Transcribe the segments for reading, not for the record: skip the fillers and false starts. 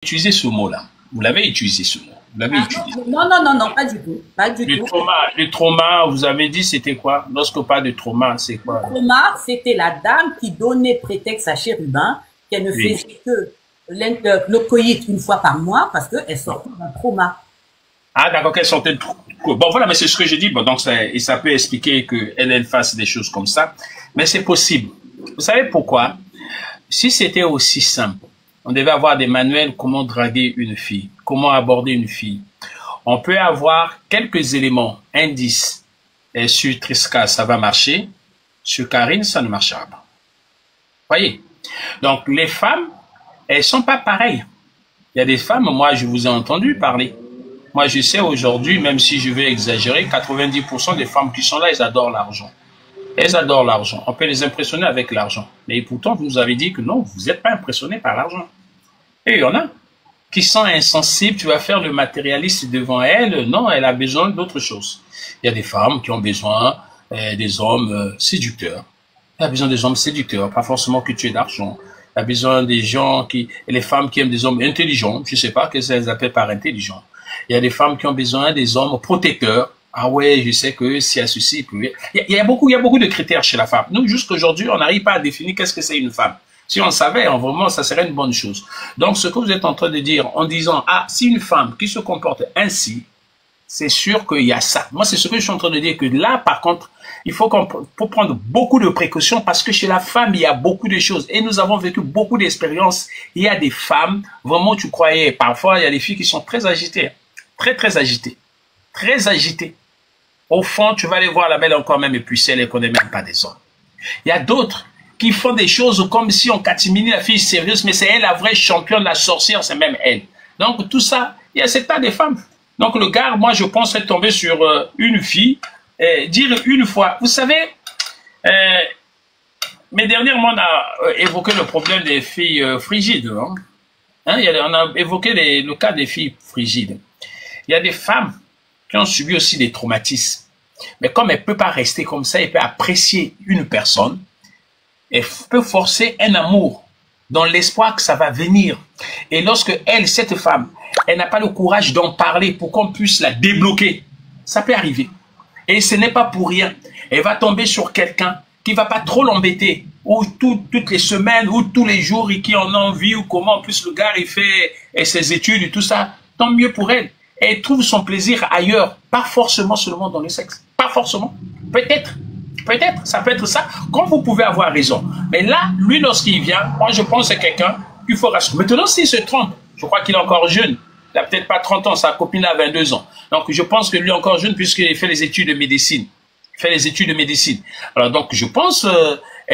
utilisé ce mot-là. Vous l'avez utilisé ce mot. Vous l'avez utilisé. Non, non, non, non, pas du tout. Pas du tout. Le trauma, vous avez dit c'était quoi? Lorsqu'on parle de trauma, c'est quoi? Le trauma, c'était la dame qui donnait prétexte à Chérubin qu'elle ne faisait que le coït une fois par mois parce qu'elle sortait d'un trauma. Ah, d'accord, qu'elle sortait de bon, voilà, mais c'est ce que j'ai dit. Bon, donc, ça peut expliquer qu'elle fasse des choses comme ça. Mais c'est possible. Vous savez pourquoi? Si c'était aussi simple, on devait avoir des manuels comment draguer une fille, comment aborder une fille. On peut avoir quelques éléments, indices. Et sur Triska, ça va marcher. Sur Karine, ça ne marchera pas. Voyez? Donc, les femmes, elles sont pas pareilles. Il y a des femmes, moi, je vous ai entendu parler. Moi, je sais aujourd'hui, même si je vais exagérer, 90% des femmes qui sont là, elles adorent l'argent. Elles adorent l'argent. On peut les impressionner avec l'argent. Mais pourtant, vous nous avez dit que non, vous n'êtes pas impressionné par l'argent. Et il y en a qui sont insensibles. Tu vas faire le matérialiste devant elle. Non, elle a besoin d'autre chose. Il y a des femmes qui ont besoin des hommes séducteurs. Elle a besoin des hommes séducteurs, pas forcément que tu aies d'argent. Elle a besoin des gens et les femmes qui aiment des hommes intelligents. Je ne sais pas ce qu'elles appellent par intelligent. Il y a des femmes qui ont besoin des hommes protecteurs. Ah ouais, je sais que si elle ceci, il y a beaucoup de critères chez la femme. Nous, jusqu'aujourd'hui, on n'arrive pas à définir qu'est-ce que c'est une femme. Si on le savait, vraiment, ça serait une bonne chose. Donc, ce que vous êtes en train de dire en disant, ah, si une femme qui se comporte ainsi, c'est sûr qu'il y a ça. Moi, c'est ce que je suis en train de dire, que là, par contre, il faut prendre beaucoup de précautions parce que chez la femme, il y a beaucoup de choses. Et nous avons vécu beaucoup d'expériences. Il y a des femmes, vraiment, tu croyais, parfois, il y a des filles qui sont très agitées. Très agitées. Très agitées. Au fond, tu vas aller voir la belle encore même et puis elle ne connaît même pas des hommes. Il y a d'autres qui font des choses comme si on catimini la fille sérieuse, mais c'est elle la vraie championne, la sorcière, c'est même elle. Donc tout ça, il y a cet tas de femmes. Donc le gars, moi je pense être tombé sur une fille, dire une fois, vous savez, mais dernièrement on a évoqué le problème des filles frigides. Hein? On a évoqué le cas des filles frigides. Il y a des femmes qui ont subi aussi des traumatismes. Mais comme elle ne peut pas rester comme ça, elle peut apprécier une personne, elle peut forcer un amour dans l'espoir que ça va venir. Et lorsque cette femme, elle n'a pas le courage d'en parler pour qu'on puisse la débloquer, ça peut arriver. Et ce n'est pas pour rien. Elle va tomber sur quelqu'un qui ne va pas trop l'embêter, ou toutes les semaines, ou tous les jours, et qui en a envie, ou comment, en plus le gars, il fait ses études et tout ça, tant mieux pour elle. Elle trouve son plaisir ailleurs, pas forcément seulement dans le sexe. Pas forcément. Peut-être, ça peut être ça. Comme vous pouvez avoir raison. Mais là, lui, lorsqu'il vient, moi, je pense que c'est quelqu'un qu'il faut rassurer. Maintenant, s'il se trompe, je crois qu'il est encore jeune. Il n'a peut-être pas 30 ans, sa copine a 22 ans. Donc, je pense que lui est encore jeune puisqu'il fait les études de médecine. Alors, donc, je pense,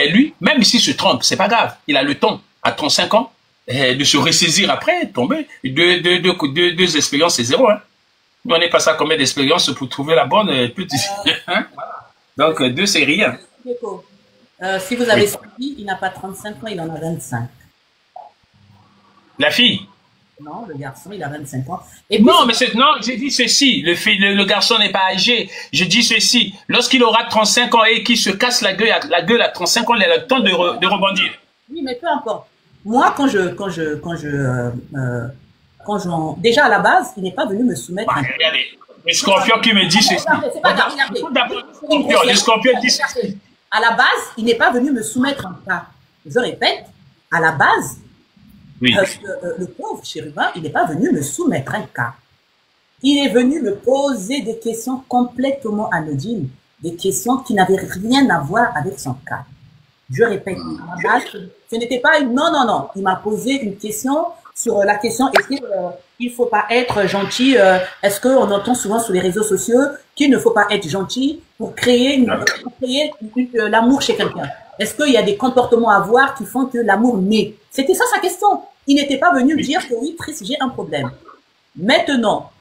lui, même s'il se trompe, c'est pas grave. Il a le temps, à 35 ans, de se ressaisir après, tomber. Deux expériences, c'est zéro. Hein. Nous, on est passé à combien d'expériences pour trouver la bonne petite. Hein? Donc, deux, c'est rien. Si vous avez suivi, il n'a pas 35 ans, il en a 25. La fille? Non, le garçon, il a 25 ans. Et non, mais non, j'ai dit ceci. Le garçon n'est pas âgé. Je dis ceci. Lorsqu'il aura 35 ans et qu'il se casse la gueule à 35 ans, il a le temps de rebondir. Oui, mais peu importe. Moi, déjà à la base, il n'est pas venu me soumettre. Bah, regardez, le scorpion qui me dit ceci. C'est pas grave, regardez. Le scorpion dit ceci. À la base, il n'est pas venu me soumettre un cas. Je répète, à la base, oui. Le pauvre chérubin, il n'est pas venu me soumettre un cas. Il est venu me poser des questions complètement anodines, des questions qui n'avaient rien à voir avec son cas. Je répète, ce n'était pas une... Non. Il m'a posé une question sur la question, est-ce qu'il ne faut pas être gentil? Est-ce qu'on entend souvent sur les réseaux sociaux qu'il ne faut pas être gentil pour créer l'amour chez quelqu'un? Est-ce qu'il y a des comportements à avoir qui font que l'amour naît? C'était ça sa question. Il n'était pas venu me dire que oui, Tris, j'ai un problème. Maintenant,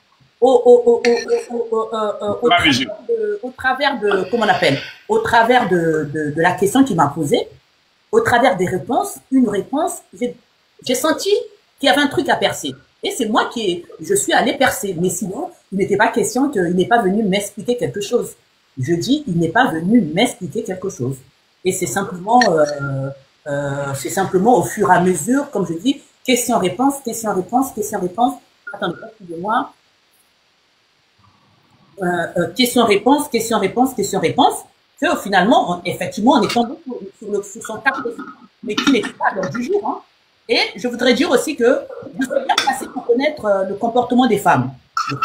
au travers de, comment on appelle, au travers de la question qu'il m'a posée, au travers des réponses, j'ai senti qu'il y avait un truc à percer. Et c'est moi je suis allé percer. Mais sinon, il n'était pas question qu'il n'est pas venu m'expliquer quelque chose. Je dis, il n'est pas venu m'expliquer quelque chose. Et c'est simplement au fur et à mesure, comme je dis, Question-réponse, question-réponse, question-réponse. Attendez, excusez-moi. Question-réponse, question-réponse, question-réponse. Finalement, effectivement, on est tombé sur son cas, mais qui n'était pas à l'ordre du jour. Hein. Et je voudrais dire aussi que je suis bien placé pour connaître le comportement des femmes. Donc,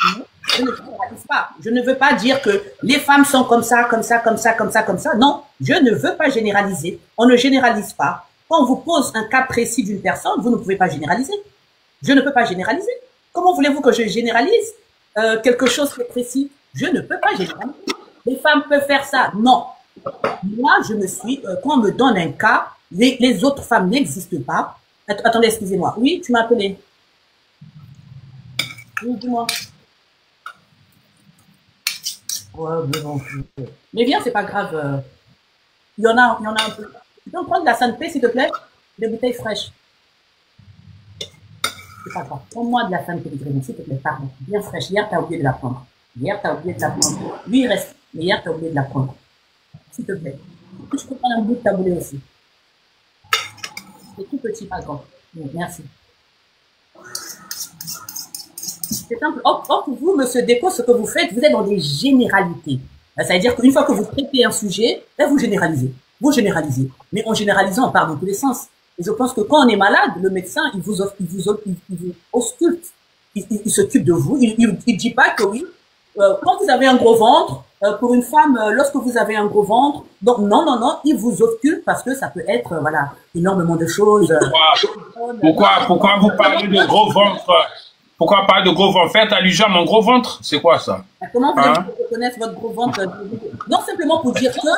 je ne généralise pas. Je ne veux pas dire que les femmes sont comme ça, comme ça, comme ça, comme ça, comme ça. Non, je ne veux pas généraliser. On ne généralise pas. Quand on vous pose un cas précis d'une personne, vous ne pouvez pas généraliser. Je ne peux pas généraliser. Comment voulez-vous que je généralise quelque chose qui est précis? Je ne peux pas généraliser. Les femmes peuvent faire ça. Non. Moi, je me suis, quand on me donne un cas, les autres femmes n'existent pas. Attendez, excusez-moi. Oui, tu m'as appelé. Oui, dis-moi. Ouais, mais viens, c'est pas grave. Il y en a un peu. Tu peux me prendre de la santé, s'il te plaît? Des bouteilles fraîches. C'est pas grave. Prends-moi de la santé, s'il te plaît, pardon. Bien fraîche. Hier, tu as oublié de la prendre. Hier, tu as oublié de la prendre. Lui, il reste. Mais hier, tu as oublié de la prendre. S'il te plaît. Je peux prendre un bout de taboulé aussi. C'est tout petit, pas grand. Merci. C'est simple. Or, pour vous, monsieur Déco, ce que vous faites, vous êtes dans des généralités. Ça veut dire qu'une fois que vous traitez un sujet, là, vous généralisez. Vous généralisez. Mais en généralisant, on part dans tous les sens. Et je pense que quand on est malade, le médecin, il vous ausculte. Il s'occupe de vous. Il dit pas que oui. Quand vous avez un gros ventre, pour une femme, lorsque vous avez un gros ventre, donc non, il vous occupe parce que ça peut être, voilà, énormément de choses. Pourquoi vous parlez de gros ventre? Pourquoi parler de gros ventre? Faites allusion à mon gros ventre? C'est quoi ça? Comment vous reconnaître votre gros ventre? Non, simplement pour dire que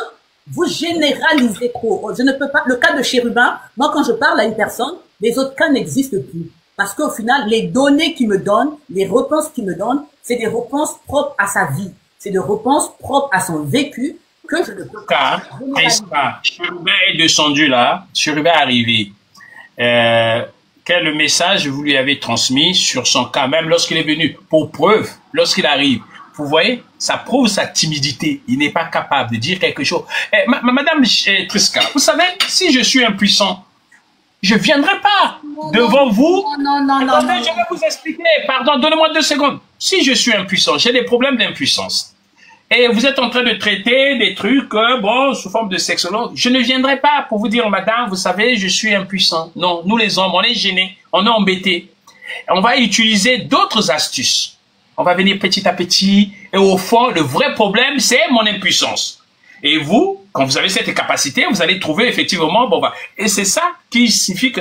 vous généralisez trop. Je ne peux pas, le cas de Chérubin, moi quand je parle à une personne, les autres cas n'existent plus. Parce qu'au final, les données qu'il me donne, les réponses qu'il me donne, c'est des réponses propres à sa vie. C'est des réponses propres à son vécu que je ne peux pas. Chérubin est descendu là. Chérubin est arrivé. Quel message vous lui avez transmis sur son cas, même lorsqu'il est venu, pour preuve, lorsqu'il arrive. Vous voyez, ça prouve sa timidité. Il n'est pas capable de dire quelque chose. Madame Triska, vous savez, si je suis impuissant, je ne viendrai pas devant vous. Non. Attendez, je vais vous expliquer. Pardon, donnez-moi 2 secondes. Si je suis impuissant, j'ai des problèmes d'impuissance. Et vous êtes en train de traiter des trucs, bon, sous forme de sexologue. Je ne viendrai pas pour vous dire, madame, vous savez, je suis impuissant. Non, nous les hommes, on est gênés, on est embêtés. On va utiliser d'autres astuces. On va venir petit à petit. Et au fond, le vrai problème, c'est mon impuissance. Et vous, quand vous avez cette capacité, vous allez trouver effectivement, bon, et c'est ça qui signifie que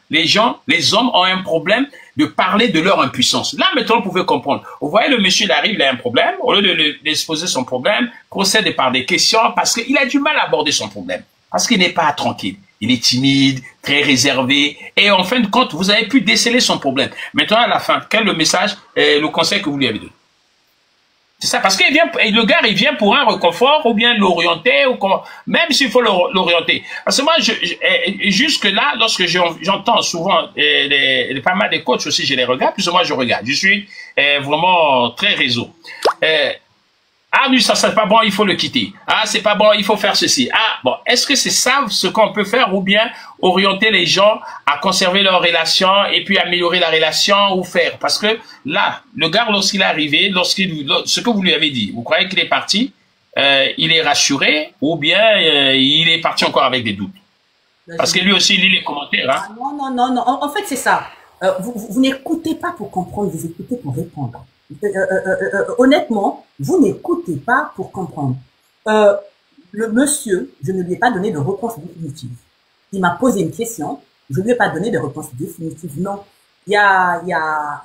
les hommes ont un problème de parler de leur impuissance. Là, maintenant, vous pouvez comprendre. Vous voyez, le monsieur, il arrive, il a un problème. Au lieu de d'exposer son problème, procède par des questions parce qu'il a du mal à aborder son problème. Parce qu'il n'est pas tranquille. Il est timide, très réservé. Et en fin de compte, vous avez pu déceler son problème. Maintenant, à la fin, quel est le message, le conseil que vous lui avez donné? C'est ça, parce qu'il vient, le gars, il vient pour un réconfort, ou bien l'orienter, ou comment, même s'il faut l'orienter. Parce que moi, jusque là, lorsque j'entends souvent, pas mal de coachs aussi, je les regarde, plus ou moins je regarde. Je suis vraiment très réseau. Ah, lui, ça, c'est pas bon, il faut le quitter. Ah, c'est pas bon, il faut faire ceci. Ah, bon, est-ce que c'est ça ce qu'on peut faire, ou bien orienter les gens à conserver leur relation et puis améliorer la relation ou faire? Parce que là, le gars, lorsqu'il est arrivé, ce que vous lui avez dit, vous croyez qu'il est parti, il est rassuré, ou bien il est parti encore avec des doutes? Parce que lui aussi, il lit les commentaires. Hein. Ah, non. En fait, c'est ça. Vous n'écoutez pas pour comprendre, vous écoutez pour répondre. Honnêtement, vous n'écoutez pas pour comprendre. Le monsieur, je ne lui ai pas donné de réponse définitive. Il m'a posé une question, je ne lui ai pas donné de réponse définitive. Non. Il y a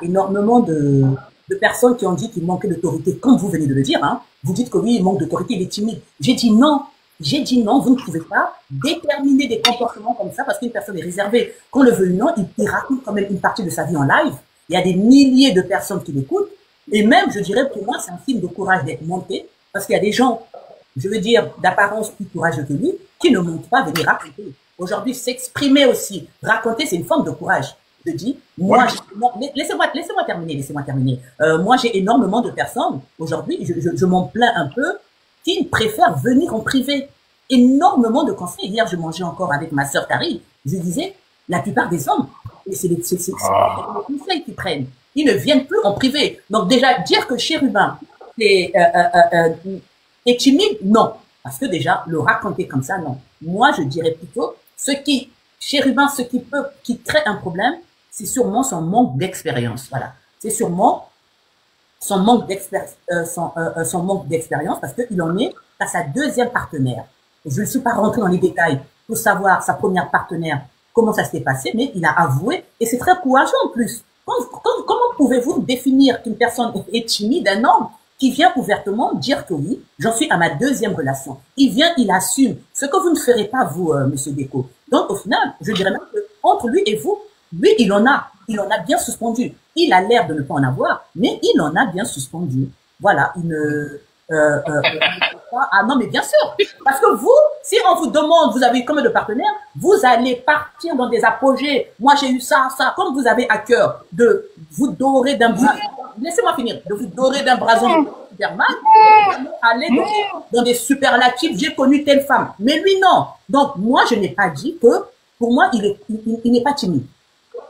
énormément de personnes qui ont dit qu'il manquait d'autorité, comme vous venez de le dire. Hein. Vous dites que oui, il manque d'autorité, il est timide. J'ai dit non, vous ne pouvez pas déterminer des comportements comme ça parce qu'une personne est réservée. Qu'on le veuille ou non, il raconte quand même une partie de sa vie en live. Il y a des milliers de personnes qui l'écoutent. Et même, je dirais, pour moi, c'est un signe de courage d'être monté. Parce qu'il y a des gens, je veux dire, d'apparence plus courageux que lui, qui ne montent pas venir raconter. Aujourd'hui, s'exprimer aussi, raconter, c'est une forme de courage. Je dis, moi, laissez-moi terminer. Moi, j'ai énormément de personnes, aujourd'hui, je m'en plains un peu, qui préfèrent venir en privé. Énormément de conseils. Hier, je mangeais encore avec ma sœur Carrie. Je disais, La plupart des hommes, et c'est les conseils qu'ils prennent. Ils ne viennent plus en privé. Donc déjà, dire que Chérubin est timide, non. Parce que déjà, le raconter comme ça, non. Moi, je dirais plutôt, Chérubin, qui crée un problème, c'est sûrement son manque d'expérience. Voilà. C'est sûrement son manque d'expérience parce qu'il en est à sa deuxième partenaire. Je ne suis pas rentré dans les détails pour savoir sa première partenaire, comment ça s'est passé, mais il a avoué, et c'est très courageux en plus. Comment pouvez-vous définir qu'une personne est timide, un homme qui vient ouvertement dire que oui, j'en suis à ma deuxième relation. Il vient, il assume, ce que vous ne ferez pas, vous, Monsieur Déco. Donc, au final, je dirais même que entre lui et vous, lui, il en a bien suspendu. Il a l'air de ne pas en avoir, mais il en a bien suspendu. Voilà, ah non, mais bien sûr, parce que vous, si on vous demande, vous avez combien de partenaires, vous allez partir dans des apogées. Moi, j'ai eu ça, comme vous avez à cœur de vous dorer d'un blason, laissez-moi finir, de vous dorer d'un blason de Superman, aller dans des superlatifs, j'ai connu telle femme. Mais lui, non. Donc, moi, je n'ai pas dit que, pour moi, il n'est pas timide.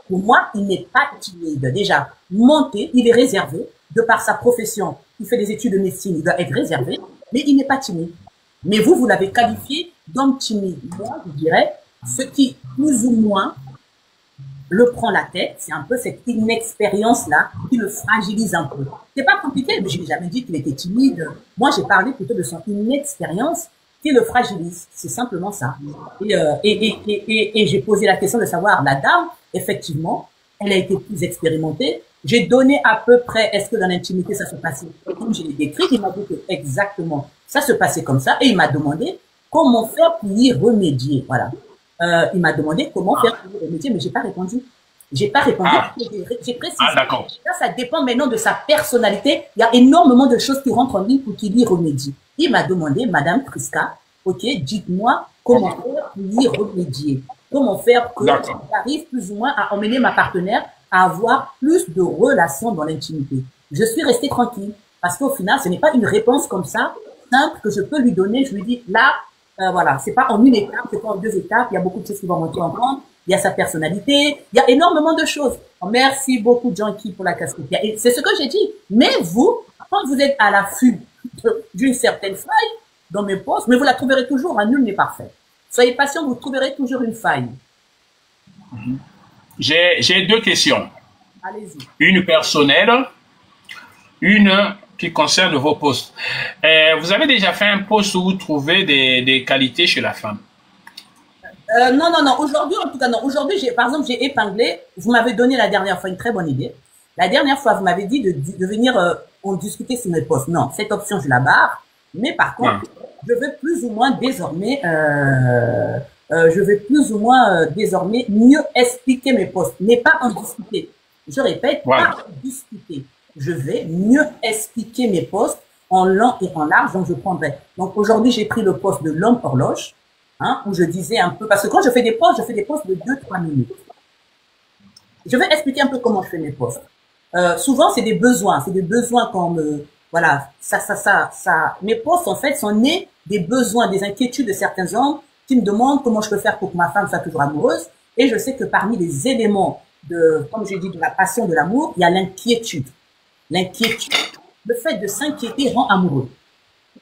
Pour moi, il n'est pas timide. Déjà, monté, il est réservé, de par sa profession. Il fait des études de médecine, il doit être réservé, mais il n'est pas timide. Mais vous l'avez qualifié d'homme timide. Moi, je dirais, ce qui, plus ou moins, le prend la tête, c'est un peu cette inexpérience-là qui le fragilise un peu. C'est pas compliqué, mais je n'ai jamais dit qu'il était timide. Moi, j'ai parlé plutôt de son inexpérience qui le fragilise. C'est simplement ça. Et j'ai posé la question de savoir, la dame, effectivement, elle a été plus expérimentée. J'ai donné à peu près, est-ce que dans l'intimité, ça se passait comme je l'ai décrit. Il m'a dit que exactement, ça se passait comme ça. Et il m'a demandé comment faire pour y remédier. Voilà. Il m'a demandé comment faire pour y remédier, mais j'ai pas répondu. J'ai pas répondu. J'ai précisé. Ah, d'accord. Ça dépend maintenant de sa personnalité. Il y a énormément de choses qui rentrent en ligne pour qu'il y remédie. Il m'a demandé, Madame Priska, ok, dites-moi comment faire pour y remédier. Comment faire que j'arrive plus ou moins à emmener ma partenaire à avoir plus de relations dans l'intimité. Je suis restée tranquille parce qu'au final, ce n'est pas une réponse comme ça simple que je peux lui donner. Je lui dis là, voilà, c'est pas en une étape, c'est pas en deux étapes. Il y a beaucoup de choses qui vont rentrer en compte. Il y a sa personnalité, il y a énormément de choses. Merci beaucoup, Janky, pour la casquette. C'est ce que j'ai dit. Mais vous, quand vous êtes à l'affût d'une certaine faille dans mes postes, mais vous la trouverez toujours, nul n'est parfait. Soyez patient, vous trouverez toujours une faille. J'ai deux questions. Allez-y. Une personnelle, une qui concerne vos postes. Vous avez déjà fait un poste où vous trouvez des qualités chez la femme? Non. Aujourd'hui, en tout cas, non. Aujourd'hui, par exemple, j'ai épinglé, vous m'avez donné la dernière fois une très bonne idée. La dernière fois, vous m'avez dit de venir en discuter sur mes postes. Non, cette option, je la barre. Mais par contre, je veux plus ou moins désormais, mieux expliquer mes postes, mais pas en discuter. Je répète, pas en discuter. Je vais mieux expliquer mes postes en long et en large, donc je prendrai. Donc aujourd'hui, j'ai pris le poste de l'homme horloge, où je disais un peu, parce que quand je fais des postes de 2-3 minutes. Je vais expliquer un peu comment je fais mes postes. Souvent, c'est des besoins comme, voilà, mes postes, en fait, sont nés des besoins, des inquiétudes de certains hommes qui me demandent comment je peux faire pour que ma femme soit toujours amoureuse. Et je sais que parmi les éléments comme j'ai dit, de la passion, de l'amour, il y a l'inquiétude. L'inquiétude. Le fait de s'inquiéter rend amoureux.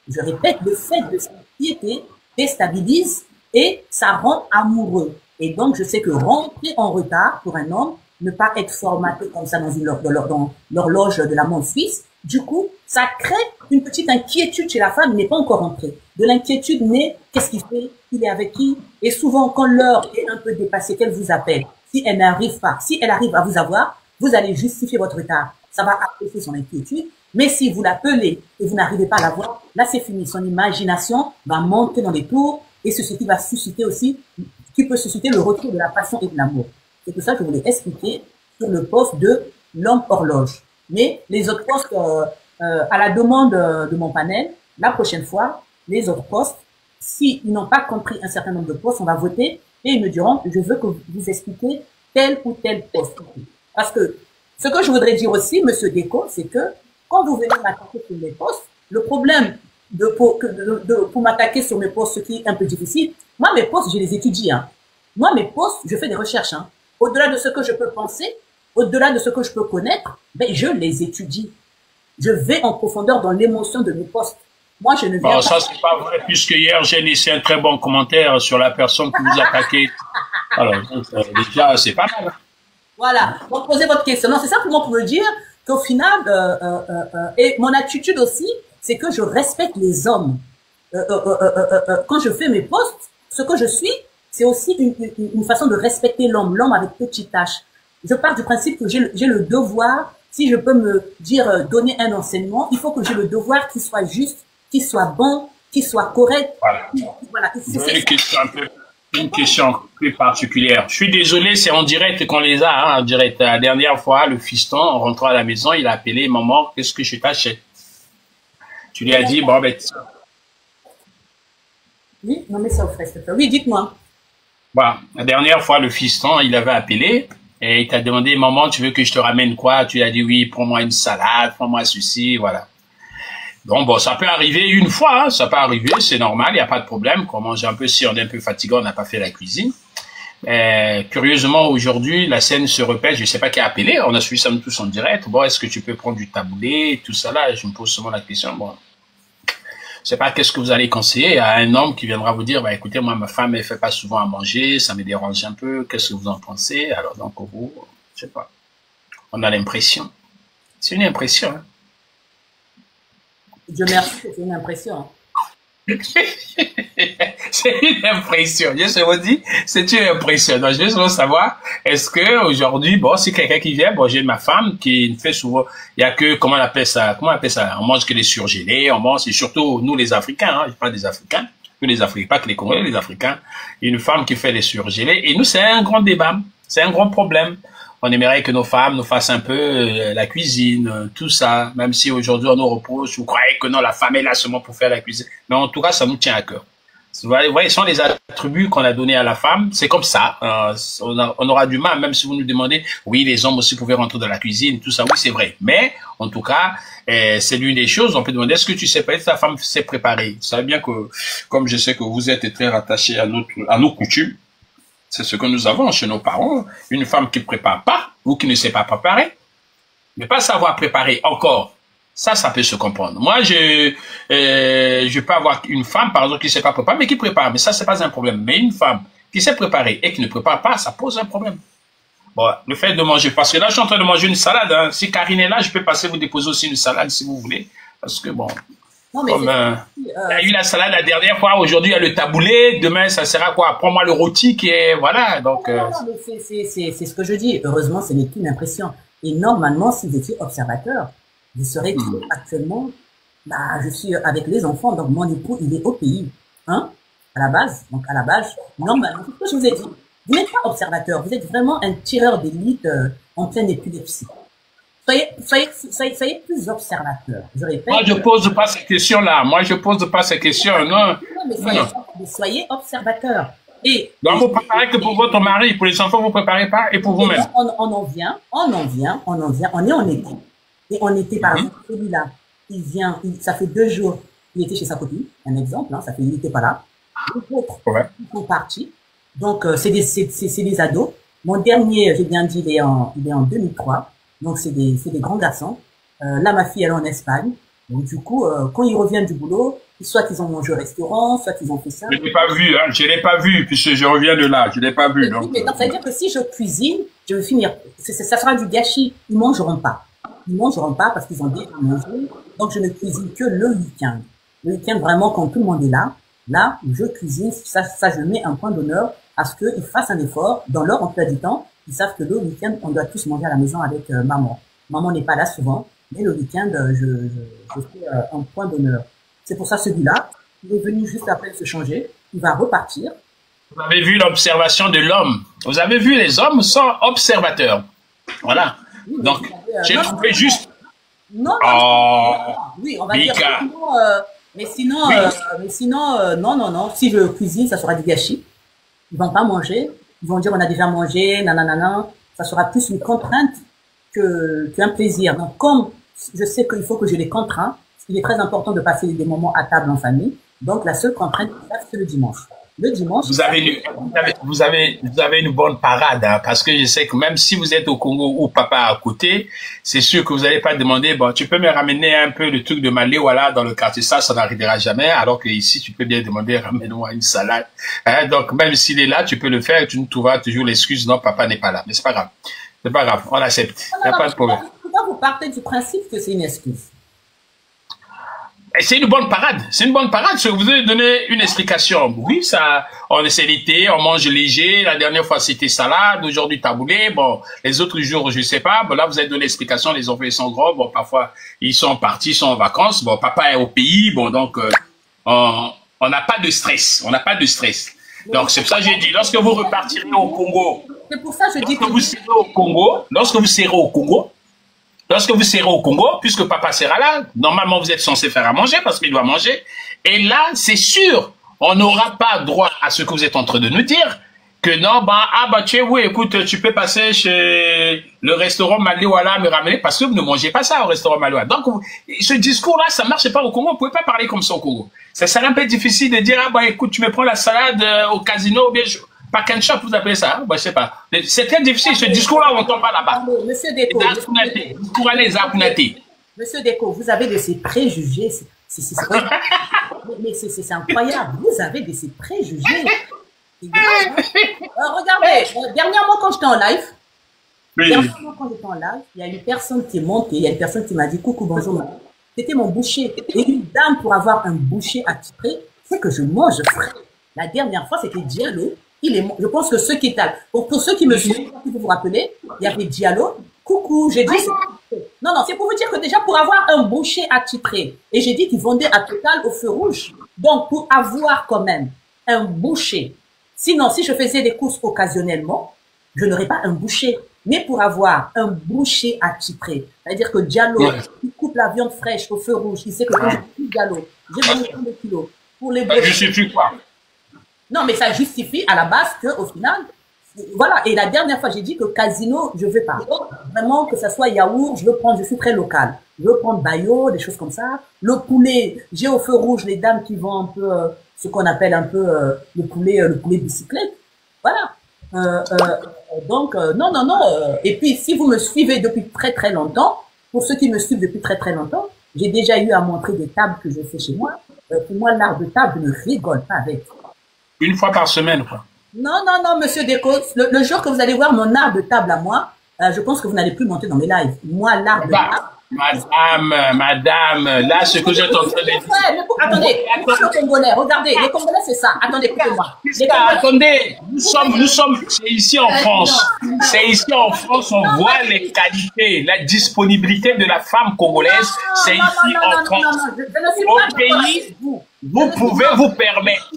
Je répète, le fait de s'inquiéter déstabilise et ça rend amoureux. Et donc, je sais que rentrer en retard pour un homme, ne pas être formaté comme ça dans l'horloge de la montre suisse, du coup, ça crée une petite inquiétude chez la femme, il n'est pas encore rentré. De l'inquiétude naît, qu'est-ce qu'il fait? Il est avec qui? Et souvent, quand l'heure est un peu dépassée, qu'elle vous appelle, si elle n'arrive pas, si elle arrive à vous avoir, vous allez justifier votre retard. Ça va apprécier son inquiétude. Mais si vous l'appelez et vous n'arrivez pas à la voir, là, c'est fini. Son imagination va monter dans les tours et ceci va susciter aussi, qui peut susciter le retour de la passion et de l'amour. C'est pour ça que je voulais expliquer sur le poste de l'homme horloge. Mais les autres postes, à la demande de mon panel, la prochaine fois, les autres postes, s'ils n'ont pas compris un certain nombre de postes, on va voter et ils me diront, je veux que vous expliquiez tel ou tel poste. Parce que ce que je voudrais dire aussi, Monsieur Déco, c'est que quand vous venez m'attaquer sur mes postes, le problème pour m'attaquer sur mes postes, ce qui est un peu difficile, moi, mes postes, je les étudie. Moi, mes posts, je fais des recherches. Hein. Au-delà de ce que je peux penser, au-delà de ce que je peux connaître, ben, je les étudie. Je vais en profondeur dans l'émotion de mes posts. Moi, je ne viens Bon, pas... ça, c'est pas vrai, puisque hier, j'ai laissé un très bon commentaire sur la personne qui vous attaquait. Alors, déjà, c'est pas mal. Voilà. Donc, posez votre question. Non, c'est simplement pour me dire qu'au final, et mon attitude aussi, c'est que je respecte les hommes. Quand je fais mes posts, ce que je suis, c'est aussi une façon de respecter l'homme, l'homme avec petite h. Je pars du principe que j'ai le devoir, si je peux me dire, donner un enseignement, il faut que j'ai le devoir qu'il soit juste, qu'il soit bon, qu'il soit correct. Voilà. Voilà. Une question un peu plus particulière. Je suis désolé, c'est en direct qu'on les a, hein, en direct. La dernière fois, le fiston, en rentrant à la maison, il a appelé maman, qu'est-ce que je t'achète? Tu lui as dit, bon, ben, oui, non, mais ça vous ferait. Oui, dites-moi. voilà. La dernière fois, le fiston, il avait appelé et il t'a demandé, maman, tu veux que je te ramène quoi? Tu lui as dit, oui, prends-moi une salade, prends-moi ceci, voilà. Donc, bon, ça peut arriver une fois, hein, ça peut arriver, c'est normal, il n'y a pas de problème. Qu'on mange un peu, si on est un peu fatigué, on n'a pas fait la cuisine. Curieusement, aujourd'hui, la scène se répète, je ne sais pas qui a appelé, on a suivi ça tous en direct. Bon, est-ce que tu peux prendre du taboulé, tout ça là? Je me pose seulement la question, bon. Je sais pas qu'est-ce que vous allez conseiller à un homme qui viendra vous dire, bah, écoutez, moi, ma femme, elle fait pas souvent à manger, ça me dérange un peu, qu'est-ce que vous en pensez? Alors, donc, vous, je sais pas. On a l'impression. C'est une impression, hein. Dieu merci, c'est une impression. C'est une impression. Je vous dis, c'est une impression. Donc, je veux seulement savoir, est-ce que aujourd'hui, bon, si quelqu'un qui vient, bon, j'ai ma femme qui fait souvent, il y a que, comment on appelle ça, on mange que des surgelés, on mange, et surtout, nous, les Africains, hein, je parle des Africains, que les Africains, pas que les Congolais, les Africains, une femme qui fait des surgelés, et nous, c'est un grand débat, c'est un grand problème. On aimerait que nos femmes nous fassent un peu la cuisine, tout ça, même si aujourd'hui on nous reproche, vous croyez que non, la femme est là seulement pour faire la cuisine. Mais en tout cas, ça nous tient à cœur. Vous voyez, ce sont les attributs qu'on a donnés à la femme, c'est comme ça. On aura du mal, même si vous nous demandez, oui, les hommes aussi pouvaient rentrer dans la cuisine, tout ça, oui, c'est vrai. Mais, en tout cas, c'est l'une des choses, on peut demander, est-ce que tu sais peut-être ta femme s'est préparée? Vous savez bien que, comme je sais que vous êtes très rattaché à nos coutumes, c'est ce que nous avons chez nos parents. Une femme qui ne prépare pas ou qui ne sait pas préparer, mais pas savoir préparer encore. Ça peut se comprendre. Moi, je peux avoir une femme, par exemple, qui ne sait pas préparer, mais qui prépare. Mais ça, c'est pas un problème. Mais une femme qui sait préparer et qui ne prépare pas, ça pose un problème. Bon, le fait de manger, parce que là, je suis en train de manger une salade. Hein. Si Karine est là, je peux passer vous déposer aussi une salade si vous voulez. Parce que bon... Non, mais comme il y a eu la salade la dernière fois, aujourd'hui il y a le taboulé, demain ça sera quoi? Prends-moi le rôti qui est voilà. Donc non, mais c'est ce que je dis. Heureusement, ce n'est qu'une impression. Et normalement, si vous étiez observateur, vous serez actuellement. Bah, je suis avec les enfants, donc mon époux il est au pays, hein, à la base. Donc à la base, normalement, c'est ce que je vous ai dit. Vous n'êtes pas observateur, vous êtes vraiment un tireur d'élite en pleine épilepsie. Soyez plus observateur. Je répète. Moi, je pose pas ces questions-là. Moi, je pose pas ces questions. Non. Mais soyez observateur. Donc, vous préparez que pour votre mari, pour les enfants, vous préparez pas, et pour vous-même. On en vient. On est en été. Et en été, par exemple, celui-là, il vient, ça fait 2 jours, il était chez sa copine. Un exemple, hein, ça fait, il n'était pas là. Les autres, ils sont partis. Donc, c'est des ados. Mon dernier, j'ai bien dit, il est en 2003. Donc, c'est des grands garçons. Là, ma fille, elle est en Espagne. Donc, du coup, quand ils reviennent du boulot, soit ils ont mangé au restaurant, soit ils ont fait ça. Je l'ai pas vu, hein. Je l'ai pas vu, puisque je reviens de là. Je l'ai pas vu. Donc, mais non, ça veut dire que si je cuisine, je vais finir. Ça sera du gâchis. Ils mangeront pas. Ils mangeront pas parce qu'ils ont déjà mangé. Donc, je ne cuisine que le week-end. Le week-end, vraiment, quand tout le monde est là, je cuisine. Ça, je mets un point d'honneur à ce qu'ils fassent un effort dans leur emploi du temps. Ils savent que le week-end, on doit tous manger à la maison avec maman. Maman n'est pas là souvent, mais le week-end, je fais un point d'honneur. C'est pour ça, celui-là, il est venu juste après se changer. Il va repartir. Vous avez vu l'observation de l'homme. Vous avez vu les hommes sont observateurs. Voilà. Oui, donc, j'ai trouvé juste... Non, oui, on va dire mais sinon, non. Si je cuisine, ça sera du gâchis. Ils vont pas manger. Ils vont dire on a déjà mangé, nanana. Ça sera plus une contrainte qu'un plaisir. Donc, comme je sais qu'il faut que je les contrains, il est très important de passer des moments à table en famille. Donc, la seule contrainte, c'est le dimanche. Le dimanche. Vous avez une bonne parade, hein, parce que je sais que même si vous êtes au Congo ou papa à côté, c'est sûr que vous n'allez pas demander, bon, tu peux me ramener un peu le truc de Malé, voilà, dans le quartier, ça n'arrivera jamais, alors que ici, tu peux bien demander, ramène-moi une salade. Hein, donc, même s'il est là, tu peux le faire et tu nous trouveras toujours l'excuse, non, papa n'est pas là. Mais c'est pas grave. C'est pas grave, on accepte. Il n'y a pas de problème. Pourquoi vous partez du principe que c'est une excuse? C'est une bonne parade. C'est une bonne parade. Vous avez donné une explication. Oui, ça, on essaie l'été, on mange léger. La dernière fois, c'était salade. Aujourd'hui, taboulé. Bon, les autres jours, je sais pas. Bon, là, vous avez donné l'explication. Les enfants, ils sont gros. Bon, parfois, ils sont partis, ils sont en vacances. Bon, papa est au pays. Bon, donc, on n'a pas de stress. On n'a pas de stress. Donc, c'est pour ça que j'ai dit, lorsque vous repartirez au Congo, c'est pour ça que je dis que vous serez au Congo, lorsque vous serez au Congo, puisque papa sera là, normalement vous êtes censé faire à manger parce qu'il doit manger. Et là, c'est sûr, on n'aura pas droit à ce que vous êtes en train de nous dire, que non, oui, écoute, tu peux passer chez le restaurant Maliwala me ramener parce que vous ne mangez pas ça au restaurant Maliwala. Donc, ce discours-là, ça ne marche pas au Congo. Vous ne pouvez pas parler comme ça au Congo. Ça serait un peu difficile de dire, écoute, tu me prends la salade au casino, ou bien Pack and shop, vous appelez ça, hein? Je sais pas. C'est très difficile, ce discours-là, on n'entend pas là-bas. Monsieur Déco, Monsieur Déco, vous avez de ces préjugés. Mais c'est incroyable. Vous avez de ces préjugés. Regardez, dernièrement, quand j'étais en live, il y a une personne qui est montée, il y a une personne qui m'a dit coucou, bonjour. C'était mon boucher. Et une dame, pour avoir un boucher attitré, c'est que je mange frais. La dernière fois, c'était Diallo. Je pense que ceux qui étaient là, pour ceux qui me suivent, si vous vous rappelez, il y avait Diallo. Coucou, j'ai dit. Non, c'est pour vous dire que déjà, pour avoir un boucher attitré, et j'ai dit qu'il vendait à Total au feu rouge. Donc, pour avoir quand même un boucher, sinon, si je faisais des courses occasionnellement, je n'aurais pas un boucher. Mais pour avoir un boucher attitré, c'est-à-dire que Diallo, il coupe la viande fraîche au feu rouge, il sait que quand je coupe Diallo, j'ai besoin de kilos. Pour les je sais plus quoi. Non, mais ça justifie à la base qu'au final, voilà. Et la dernière fois, j'ai dit que casino, je veux pas. Vraiment, que ça soit yaourt, je suis très local. Je veux prendre bayo, des choses comme ça. Le poulet, j'ai au feu rouge les dames qui vendent un peu, ce qu'on appelle un peu, le poulet bicyclette. Voilà. Donc, non. Et puis, si vous me suivez depuis très très longtemps, pour ceux qui me suivent depuis très très longtemps, j'ai déjà eu à montrer des tables que je fais chez moi. Pour moi, l'art de table, je ne rigole pas avec. Une fois par semaine, quoi. Non, monsieur Déco. Le jour que vous allez voir mon art de table à moi, je pense que vous n'allez plus monter dans mes lives. Moi, l'art de table. Madame, là, ce que j'étais en train de dire. Attendez, les Congolais, regardez, les Congolais, c'est ça. Attendez, écoutez-moi. Attendez, nous sommes, c'est ici en France. C'est ici en France, on voit les qualités, la disponibilité de la femme congolaise. C'est ici en France. Au pays, vous pouvez vous permettre.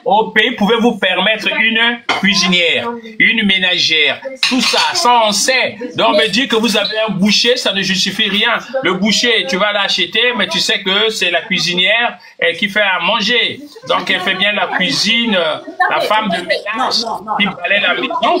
Au pays, pouvez-vous permettre une cuisinière, une ménagère, tout ça, ça on sait. Donc, on me dit que vous avez un boucher, ça ne justifie rien. Le boucher, tu vas l'acheter, mais tu sais que c'est la cuisinière qui fait à manger. Donc, elle fait bien la cuisine, la femme de ménage qui balaie la maison. Non.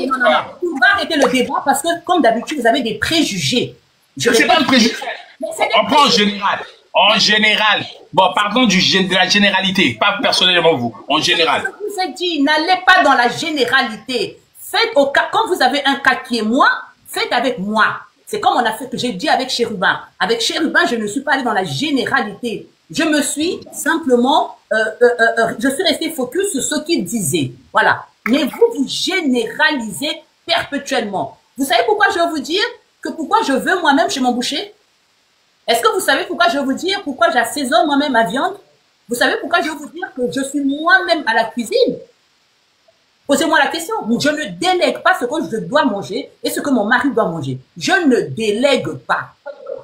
On va arrêter le débat parce que, comme d'habitude, vous avez des préjugés. C'est pas un préjugé. On prend en général. En général. Bon, pardon de la généralité, pas personnellement vous, en général. Je vous ai dit, n'allez pas dans la généralité. Faites au cas, quand vous avez un cas qui est moi, faites avec moi. C'est comme on a fait, que j'ai dit avec Chérubin. Avec Chérubin, je ne suis pas allé dans la généralité. Je me suis simplement, je suis resté focus sur ce qu'il disait. Voilà. Mais vous généralisez perpétuellement. Vous savez pourquoi je vais vous dire que pourquoi je veux moi-même chez mon boucher? Est-ce que vous savez pourquoi je vais vous dire pourquoi j'assaisonne moi-même ma viande? Vous savez pourquoi je vais vous dire que je suis moi-même à la cuisine? Posez-moi la question. Je ne délègue pas ce que je dois manger et ce que mon mari doit manger. Je ne délègue pas.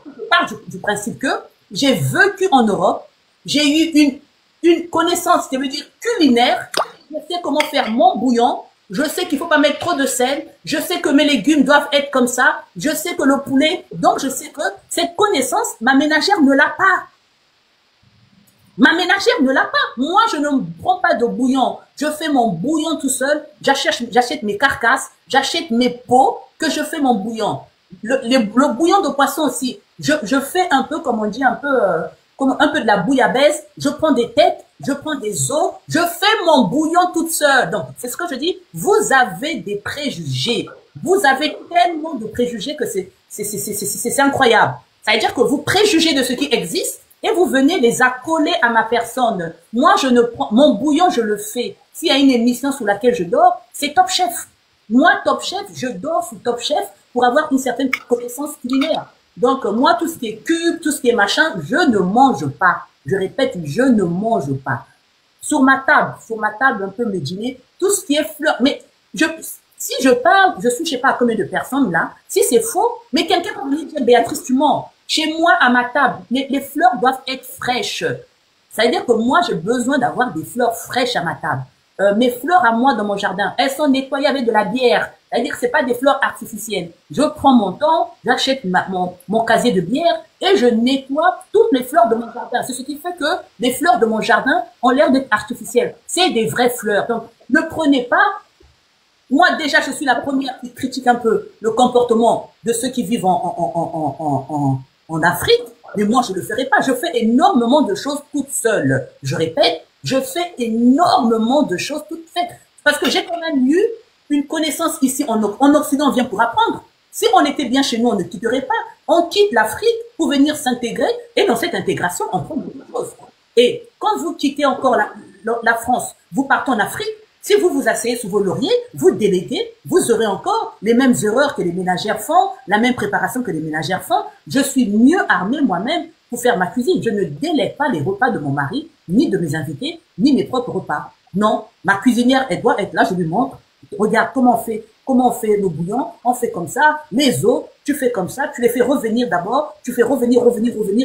Je pars du principe que j'ai vécu en Europe, j'ai eu une connaissance, ça veut dire culinaire. Je sais comment faire mon bouillon. Je sais qu'il faut pas mettre trop de sel. Je sais que mes légumes doivent être comme ça. Je sais que le poulet. Donc, je sais que cette connaissance, ma ménagère ne l'a pas. Ma ménagère ne l'a pas. Moi, je ne prends pas de bouillon. Je fais mon bouillon tout seul. J'achète mes carcasses. J'achète mes pots que je fais mon bouillon. Le bouillon de poisson aussi. Je fais un peu, comme on dit, un peu comme un peu de la bouillabaisse, je prends des têtes, je prends des os, je fais mon bouillon toute seule. Donc, c'est ce que je dis, vous avez des préjugés. Vous avez tellement de préjugés que c'est incroyable. Ça veut dire que vous préjugez de ce qui existe et vous venez les accoler à ma personne. Moi, je ne prends, mon bouillon, je le fais. S'il y a une émission sous laquelle je dors, c'est Top Chef. Moi, Top Chef, je dors sous Top Chef pour avoir une certaine connaissance culinaire. Donc, moi, tout ce qui est cube, tout ce qui est machin, je ne mange pas. Je répète, je ne mange pas. Sur ma table, un peu me dîner, tout ce qui est fleurs. Mais si je parle, je suis, je sais pas combien de personnes là. Si c'est faux, mais quelqu'un va me dire, Béatrice, tu mens. Chez moi, à ma table, les fleurs doivent être fraîches. Ça veut dire que moi, j'ai besoin d'avoir des fleurs fraîches à ma table. Mes fleurs à moi dans mon jardin, elles sont nettoyées avec de la bière. C'est-à-dire que c'est pas des fleurs artificielles. Je prends mon temps, j'achète mon casier de bière et je nettoie toutes les fleurs de mon jardin. C'est ce qui fait que les fleurs de mon jardin ont l'air d'être artificielles. C'est des vraies fleurs. Donc, ne prenez pas. Moi, déjà, je suis la première qui critique un peu le comportement de ceux qui vivent en Afrique. Mais moi, je ne le ferai pas. Je fais énormément de choses toute seule. Je répète, je fais énormément de choses toutes faites. Parce que j'ai quand même eu une connaissance ici en Occident, on vient pour apprendre. Si on était bien chez nous, on ne quitterait pas. On quitte l'Afrique pour venir s'intégrer. Et dans cette intégration, on prend beaucoup de choses. Et quand vous quittez encore la France, vous partez en Afrique, si vous vous asseyez sous vos lauriers, vous déléguez, vous aurez encore les mêmes erreurs que les ménagères font, la même préparation que les ménagères font. Je suis mieux armée moi-même pour faire ma cuisine. Je ne délègue pas les repas de mon mari, ni de mes invités, ni mes propres repas. Non, ma cuisinière, elle doit être là, je lui montre. Regarde comment on fait le bouillon, on fait comme ça, les os, tu fais comme ça, tu les fais revenir d'abord, tu fais revenir,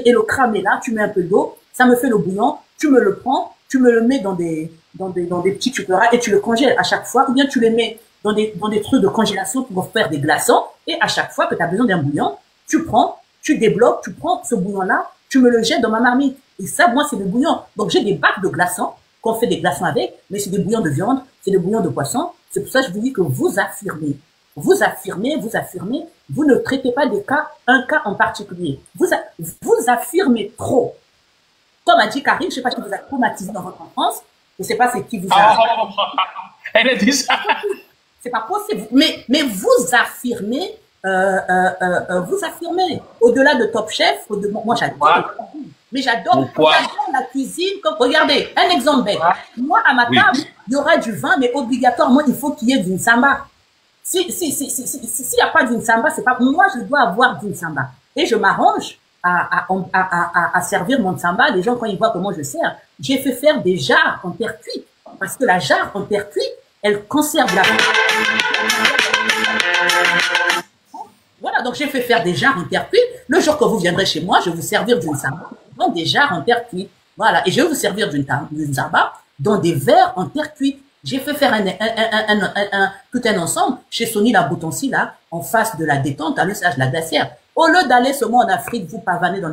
et le crame est là, tu mets un peu d'eau, ça me fait le bouillon, tu me le prends, tu me le mets dans des petits tupperwares et tu le congèles à chaque fois, ou bien tu les mets dans des trucs de congélation pour faire des glaçons, et à chaque fois que tu as besoin d'un bouillon, tu prends, tu débloques, tu prends ce bouillon-là, tu me le jettes dans ma marmite. Et ça, moi, c'est le bouillon. Donc, j'ai des bacs de glaçons, qu'on fait des glaçons avec, mais c'est des bouillons de viande, c'est des bouillons de poisson. C'est pour ça que je vous dis que vous affirmez. Vous affirmez, vous ne traitez pas un cas en particulier. Vous affirmez trop. Comme a dit Karine, je ne sais pas si vous a traumatisé dans votre enfance, je ne sais pas c'est qui vous a... Elle a dit ça. C'est pas possible. Mais vous affirmez, au-delà de Top Chef, moi j'adore. Mais j'adore la cuisine. Regardez, un exemple bête. Moi, à ma table, il y aura du vin, mais obligatoirement, il faut qu'il y ait d'une samba. S'il n'y a pas d'une samba, c'est pas, moi, je dois avoir d'une samba. Et je m'arrange à servir mon samba. Les gens, quand ils voient comment je sers, j'ai fait faire des jarres en terre cuite. Parce que la jarre en terre cuite, elle conserve la... Voilà, donc j'ai fait faire des jarres en terre cuite. Le jour que vous viendrez chez moi, je vais vous servir d'une samba dans des jarres en terre cuite. Voilà, et je vais vous servir d'une samba dans des verres en terre cuite. J'ai fait faire tout un ensemble chez Sony la Boutonci, là, en face de la détente, à l'usage de la glacière. Au lieu d'aller seulement en Afrique, vous pavaner dans les